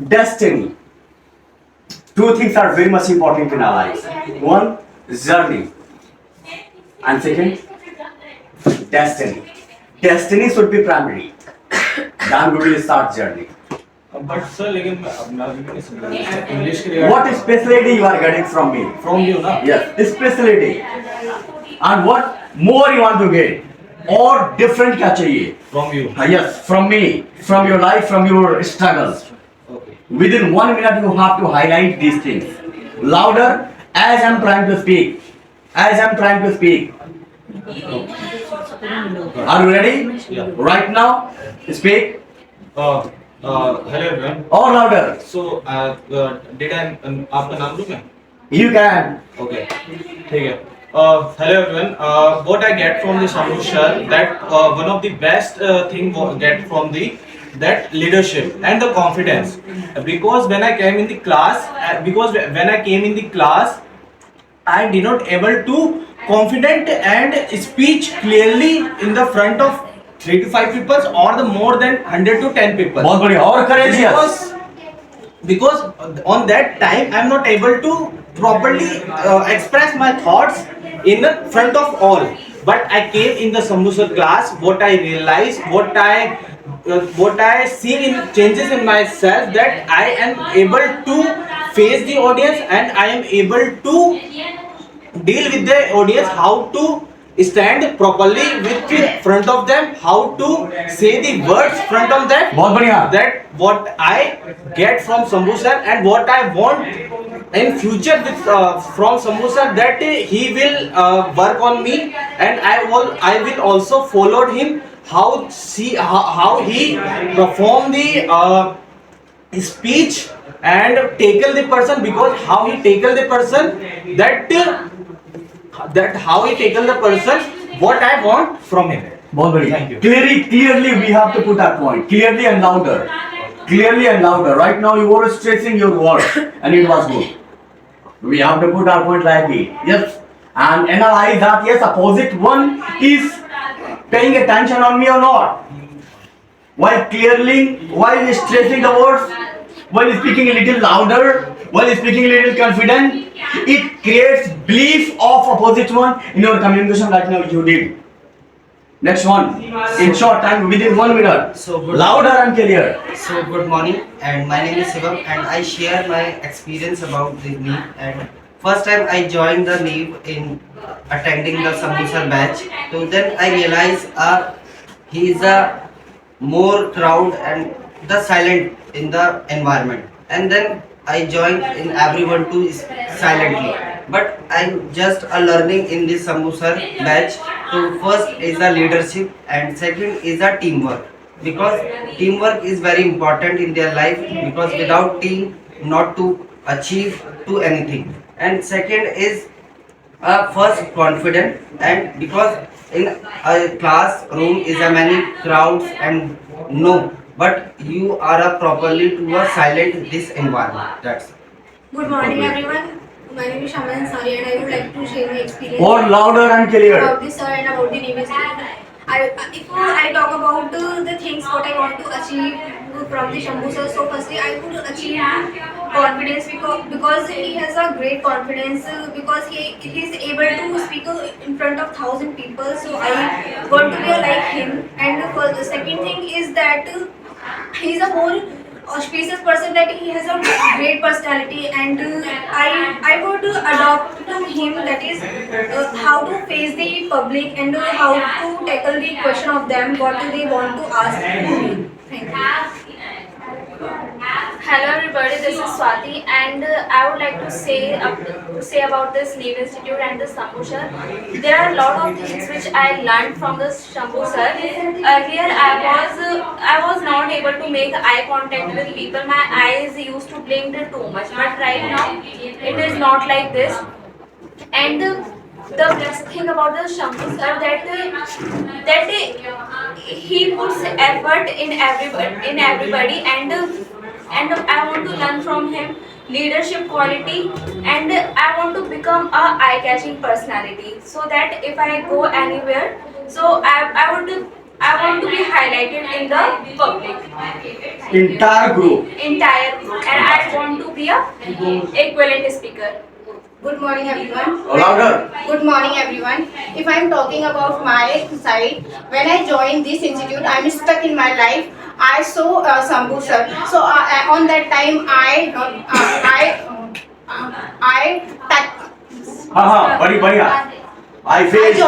destiny. Two things are very much important in our lives. One, journey, and second, destiny. Destiny should be primary. Then we will start journey. But sir लेकिन मैं अपना भी नहीं समझा English के What specialty you are getting from me? From you ना Yes, specialty. And what more you want to get? और different क्या चाहिए? From you Yes, from me, from your life, from your struggles. Okay Within 1 minute you have to highlight these things. Louder as I'm trying to speak. As I'm trying to speak. Are you ready? Yeah. Right now, speak. Hello everyone Or louder. So did I आपका नाम लूं मैं You can. Okay ठीक है hello everyone what I get from the solution that one of the best thing get from the that leadership and the confidence because when I came in the class because when I came in the class I did not able to confident and speech clearly in the front of 3 to 5 people or the more than 100 to 10 people बहुत बढ़िया और courageous. because on that time I'm not able to properly express my thoughts in the front of all but I came in the Sambusar class what I realized what I see in changes in myself that I am able to face the audience and I am able to deal with the audience how to stand properly with front of them how to say the words front of them बहुत बढ़िया. that what I get from Sambhu sir and what I want in future with from Sambhu sir that he will work on me and I will also follow him how he perform the speech and tackle the person because how he tackle the person that how he tackle the person what I want from him. बहुत बढ़िया. Thank you. Clearly we have to put that point. Clearly and louder. Clearly and louder. Right now you were stressing your words and it was good. We have to put our point like it. Yes. And analyze that yes, opposite one is paying attention on me or not. While stressing the words, while speaking a little louder, while speaking a little confident, it creates belief of opposite one in your communication like now you did. Next one, in short time, within 1 minute, So good. louder and clear. So good morning, and my name is Shivam, and I share my experience about the NEEP. And first time I joined the NEEP in attending the Sambusar batch. So then I realized he is a more crowd and the silent in the environment. And then I joined in everyone to silently. But I'm just a learning in this Sambusar batch. So first is the leadership and second is the teamwork because teamwork is very important in their life because without team not to achieve to anything and second is first confident and because in a classroom is a many crowds and no but you are a properly to a silent this environment that's Good morning, everyone. My name is Shaman Ansari, and I would like to share my experience Or louder and clear. about this and about the Navy student. If I talk about the things what I want to achieve from the Shambhu sir, so firstly I would achieve confidence because he has a great confidence because he is able to speak in front of 1,000 people. So I want to be like him. And for the second thing is that he is a more auspicious person that he has a great personality and I would adopt to him that is how to face the public and how to tackle the question of them what do they want to ask to me. Thank you. Hello everybody, this is Swati and I would like to say about this Nave Institute and the Shambhu sir. There are a lot of things which I learned from the Shambhu sir. Earlier I was not able to make eye contact with people. My eyes used to blink too much, but right now it is not like this. And the best thing about the Shambhu sir that he puts effort in everybody and I want to learn from him leadership quality and I want to become a eye-catching personality so that if I go anywhere, so I would I want to be highlighted in the public, Entire group. entire group, and I want to be a equivalent speaker. Good morning, everyone. Louder. Good morning, everyone. If I'm talking about my side, when I joined this institute, I'm stuck in my life. I saw Sambhu sir. So on that time, हाँ बड़ी बढ़िया. I I faced.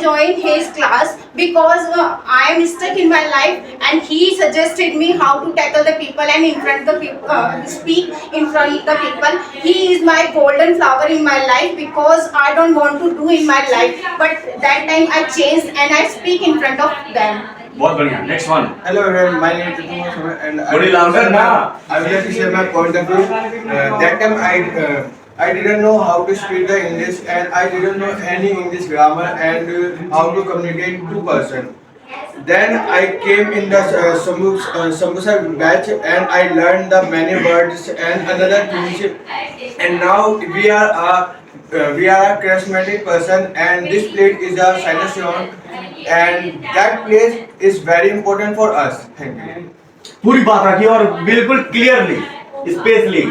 joined his class because I am stuck in my life, and he suggested me how to tackle the people and in front the people, speak in front the people. He is my golden flower in my life because I don't want to do in my life. But that time I changed and I speak in front of them. बहुत बढ़िया. Next one. Hello everyone, my name is Tukumar Sharma and Body louder now. I would like to share my point of view. That time I didn't know how to speak the English and I didn't know any English grammar and how to communicate to person. Then I came in the Sambhu batch and I learned the many words and another things. And now we are a charismatic person and this place is a Chinatown and that place is very important for us. Thank you. पूरी बात रखी और बिल्कुल clearly, especially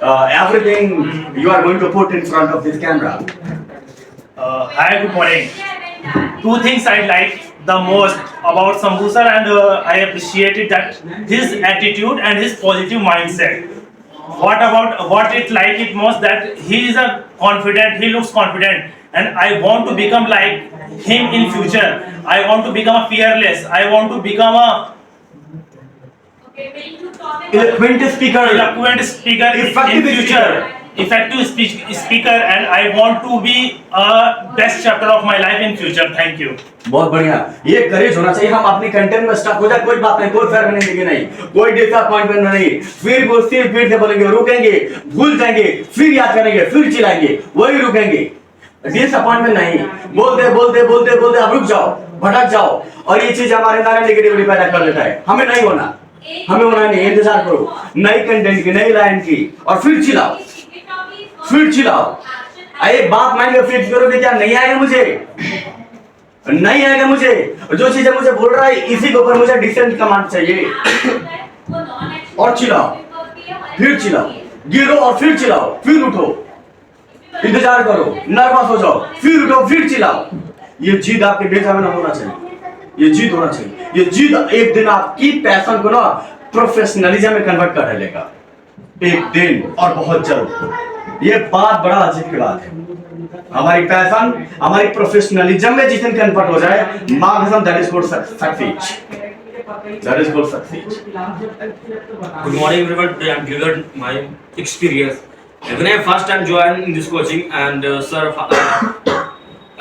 everything you are going to put in front of this camera. Hi, good morning. Two things I like the most about Sambhu sir, and I appreciated that his attitude and his positive mindset. What it like it most that he is a confident, he looks confident, and I want to become like him in future. I want to become a fearless. I want to become a Eloquent speaker. eloquent speaker in Effective future. Effective speaker, and I want to be a best chapter of my life in future. Thank you. बहुत बढ़िया. ये करेज होना चाहिए. हम अपनी content में stuck हो जाए कोई बात नहीं, कोई फेयर नहीं देंगे नहीं, कोई डिसअपॉइंटमेंट नहीं. फिर से बोलेंगे, रुकेंगे, भूल जाएंगे, फिर याद करेंगे, फिर चिल्लाएंगे, वही रुकेंगे. डिसअपॉइंटमेंट नहीं. बोलते आप रुक जाओ, भटक जाओ, और ये चीज हमारे अंदर नेगेटिविटी पैदा कर देता है. हमें नहीं होना. हमें होना नहीं. इंतजार करो नई कंटेंट की, नई लाइन की, और फिर चिल्लाओ. एक बात माइंड में फिक्स करो कि क्या नहीं आएगा मुझे, जो चीजें मुझे बोल रहा है इसी के ऊपर मुझे डिसेंट कमांड चाहिए. और चिल्लाओ, फिर चिल्लाओ, गिरो और फिर चिल्लाओ, फिर उठो, इंतजार करो, नर्वस हो जाओ, फिर उठो, फिर चिल्लाओ. ये जीत आपके बेचा में होना चाहिए. ये जीत होना चाहिए. ये जीत एक दिन आपकी पैशन को ना प्रोफेशनलिज्म में कन्वर्ट कर डालेगा. एक दिन, और बहुत जल्द. ये बात बड़ा अजीब की बात है. हमारी पैशन, हमारी प्रोफेशनलिज्म में जिस दिन कन्वर्ट हो जाए, माँ कसम, that is good success. That is good success. Good morning everyone. Today I'm giving my experience. When I first time joined in this coaching and sir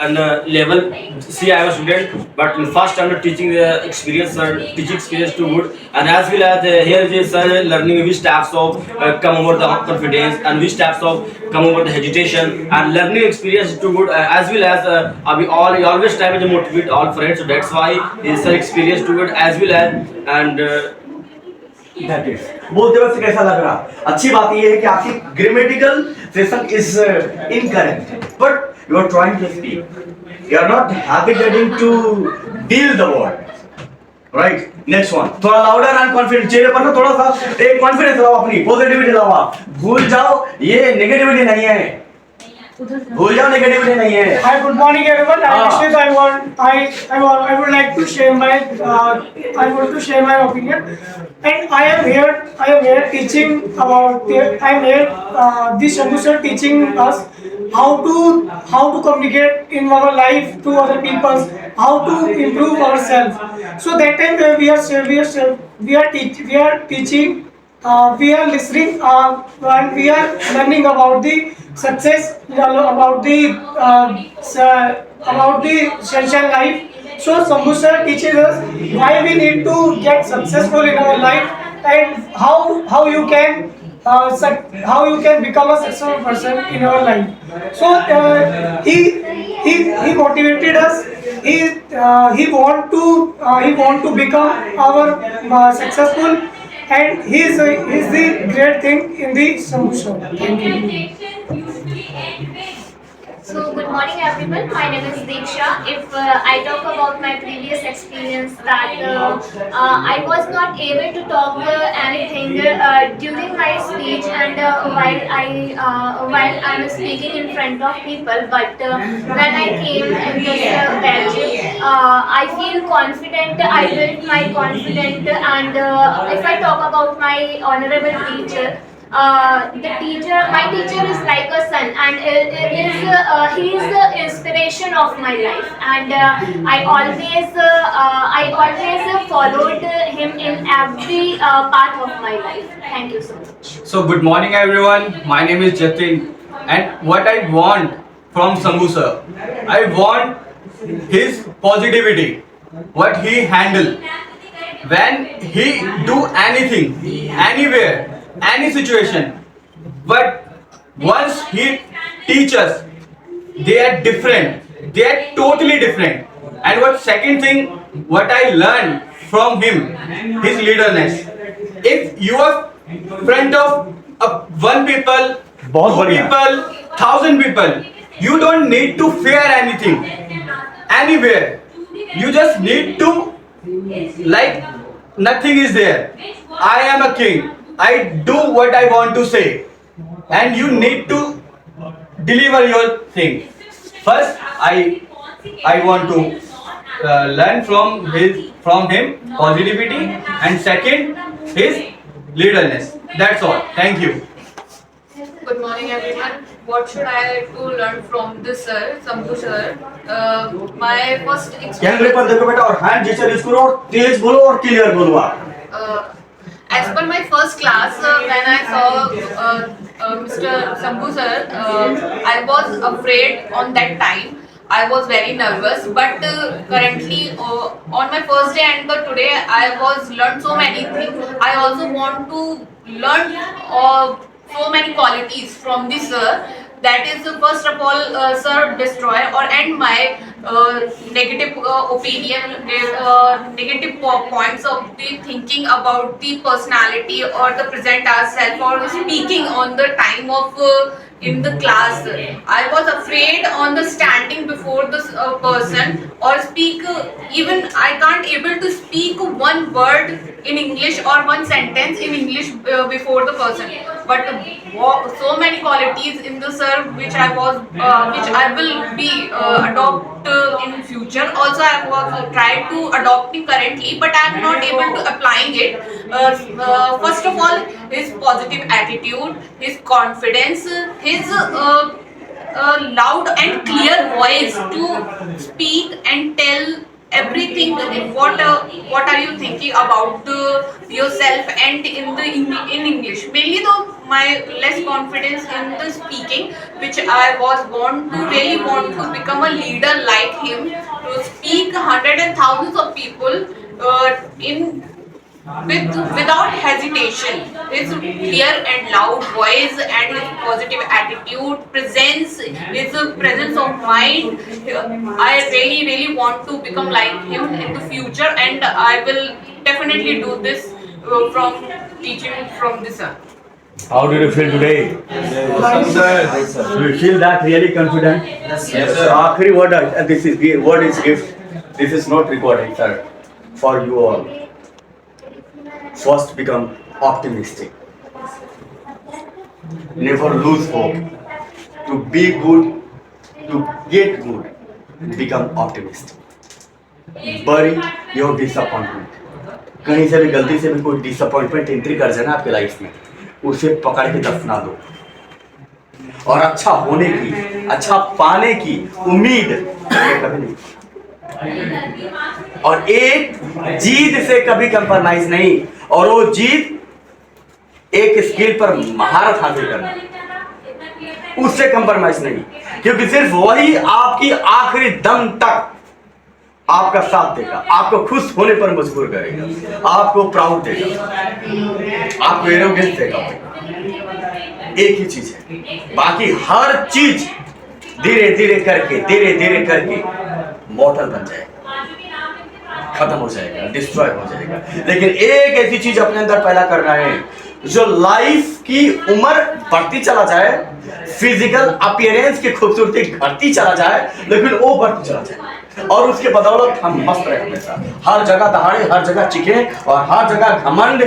and level C I was student, but first time teaching experience, sir teaching experience too good, and as well as here is sir learning which steps of come over the confidence and which steps of come over the hesitation, and learning experience too good, as well as we always try to motivate all friends, so that's why is sir experience too good as well as and That is. बोलते वक्त कैसा लग रहा? अच्छी बात ये है कि आपकी grammatical session is incorrect, but you are trying to speak. You are not hesitating to deal the word. Right? Next one. थोड़ा louder and confident. चेहरे पर ना थोड़ा सा एक confidence लाओ, अपनी पॉजिटिविटी लाओ. आप भूल जाओ ये नेगेटिविटी नहीं है. भूल जाओ नेगेटिविटी नहीं है. Hi, good morning everyone. I would like to share my opinion. And I am here teaching about this Sambhu sir teaching us how to communicate in our life to other people, how to improve ourselves. So that time we are teaching, we are listening, and we are learning about the success, about the social life. So Sambhu sir teaches us why we need to get successful in our life, and how you can become a successful person in our life. So he motivated us. He want to become our successful, and he's the great thing in the Sambhu sir. Thank you. So, good morning everyone. My name is Diksha. If I talk about my previous experience, that I was not able to talk anything during my speech and while I was speaking in front of people. But when I came in this batch, I feel confident. I built my confidence, and if I talk about my honorable teacher. My teacher is like a son, and he is the inspiration of my life, and I always followed him in every path of my life. Thank you so much. So good morning everyone, my name is Jatin, and what I want from Sambhu sir, I want his positivity, what he handle when he do anything, anywhere, any situation, but once he teaches, they are different, they are totally different. And what second thing, what I learned from him, his leaderness. If you are front of one people, बहुत two बढ़िया। people, 1,000 people, you don't need to fear anything, anywhere. You just need to, like, nothing is there. I am a king. I do what I want to say, and you need to deliver your thing. First, I want to learn from him positivity, and second, his leaderness. That's all. Thank you. Good morning everyone. What should I to learn from this sir, Sambhu sir? My first कैमरे पर देखो बेटा और hand gesture use करो और तेज बोलो और clear बोलो आप। As per my first class, when I saw Mr. Sambhu sir, I was afraid on that time. I was very nervous, but currently on my first day and today I was learned so many things. I also want to learn so many qualities from this sir. That is, first of all, sir, destroy or end my negative opinion, negative points of the thinking about the personality or the present ourselves or speaking on the time of in the class. I was afraid on the standing before the person or speak. Even I can't able to speak one word in English or one sentence in English before the person. But so many qualities in the sir which I will be adopt in future. Also, I was tried to adopting currently, but I am not able to applying it. First of all, his positive attitude, his confidence, his loud and clear voice to speak and tell everything. What are you thinking about yourself and in English? Mainly though my less confidence in the speaking, which I was really want to become a leader like him, to speak hundreds and thousands of people without hesitation. His clear and loud voice and his positive attitude, his presence of mind. I really want to become like him in the future, and I will definitely do this from teaching from this sir. How did you feel today? Do you feel that really confident? Yes, sir. आखिरी word this is word is gift. This is not recording, sir. For you all. First, become optimistic. Never lose hope. To be good, to get good, become optimistic. Bury your disappointment. कहीं से भी गलती से भी कोई disappointment entry कर जाए ना आपके लाइफ में, उसे पकड़ के दफना दो और अच्छा होने की, अच्छा पाने की उम्मीद कभी नहीं, और एक जीत से कभी कंप्रोमाइज नहीं, और वो जीत एक स्किल पर महारत हासिल करना, उससे कंप्रोमाइज नहीं, क्योंकि सिर्फ वही आपकी आखिरी दम तक आपका साथ देगा, आपको खुश होने पर मजबूर करेगा, आपको प्राउड देगा, आपको एरोगेंस देगा। एक ही चीज है, बाकी हर चीज धीरे धीरे करके मॉडल बन जाएगा, खत्म हो जाएगा, डिस्ट्रॉय हो जाएगा। लेकिन एक ऐसी चीज अपने अंदर पैदा करना है जो लाइफ की उम्र बढ़ती चला जाए, फिजिकल अपीयरेंस की खूबसूरती घटती चला जाए, लेकिन वो बढ़ती चला जाए और उसके बदौलत हम मस्त रहे हमेशा, हर जगह दहाड़े, हर जगह चिखे और हर जगह घमंड